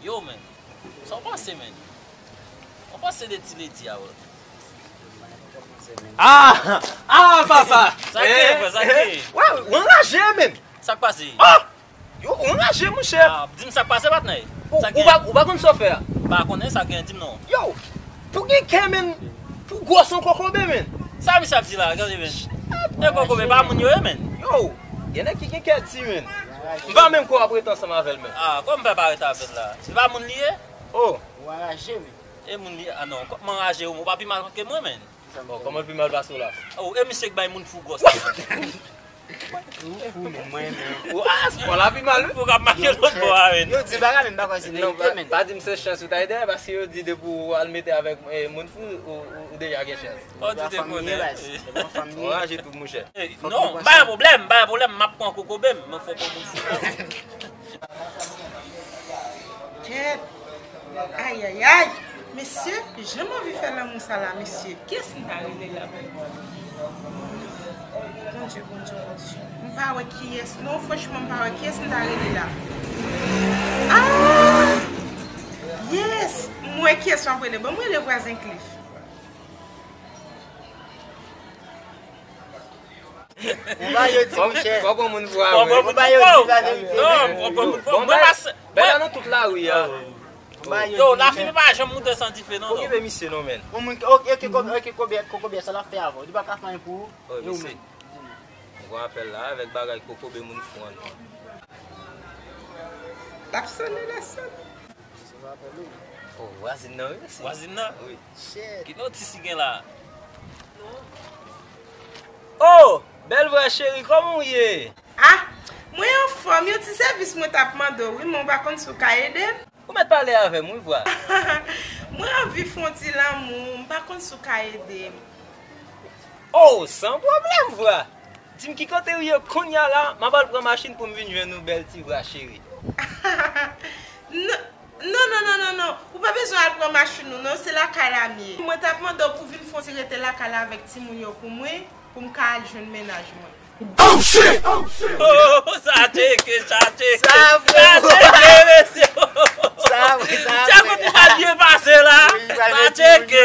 Yo men, sa ou pase men? On pase de ti ledi a ou. Papa! Sakè? Ouais, on engaje men! Sak pase? Yo, on engaje mon chef! Dim sak pase bat nay? Ou ba kon so fè? Ba konen sak gen dim non? Yo, pou gen ken men? Pou gwa son kokobe men? Sa mi sap di la, gade men? E kokobe ba moun yo e men? Yo, yene ki gen ket ti men? Mba men ko apre tan sa mavel men? Kon mpe pare ta apet la? Si ba moun liye? Oh! Ou engaje men? E moun liye, non, man raje ou mou pa pi mal ke mwen men? Koman pi mal baso la? E mi sek bay moun fugos. Ou kon la pi mal? Fou kap make lot bo a men. Yo di baga men bako si Non, men. pa di mse chans ou ta ide, basi yo di de pou almete avèk moun fou ou de yage chans. O di te konen. On raje tout mou chè. Non, ba yon problem, map kon kokobem, men fò kon moun fou. Aïe, aïe, aïe. Monsieur, je m'en vais faire la mousse à la monsieur. Qu'est-ce qui est arrivé là? Mon Dieu, mon Dieu, mon Dieu. Je ne sais pas qui est. Non, franchement, je ne sais pas qui est-ce qui est arrivé là. Ah! Yes! Moi qui est après le bon, moi le voisin Cliff. On va yo di mon chef. Kwa kon moun fwa Bon, wè? bon, ba yo di la vérité. Non, bon, Ben nan tout la wè ya. yo, la fi pa jom moun de santi fe non. Pou ki ve misye non men? Ou moun ok kokobe sa la fè avò. Di ba ka fè pou. Oh, misye. Mwen apel la, avèk bagay kokobe moun fwan. La sonne, la sonne. Oh, wazin nan wè si? Wazin nan? Oui. Ki nou ti si gen la? Oh! Bel vwe chéri, komon ye? Ah! Moi en forme, yo ti servis mwen tapman do. Oui, mon bakon sou ka edem. Kou met pale avè mwen vwa? Moi envie fonti l'amour, bakon sou ka edem. Oh, san problem vwa. Dim ki kote ou yo konya la, mabal pran machin pou mvin jwen nou bel ti vwa chéri. Non. Ou pas besoin de prendre machine non, c'est la calamie. Moi tapman do pou vin fonti rete la kala avec ti moun yo pou moi, pou m'ka al jwen ménage moi. Oh, sa cheke, monsieur. Sa vwe. Tiens, quand tu vas bien passer là, sa cheke.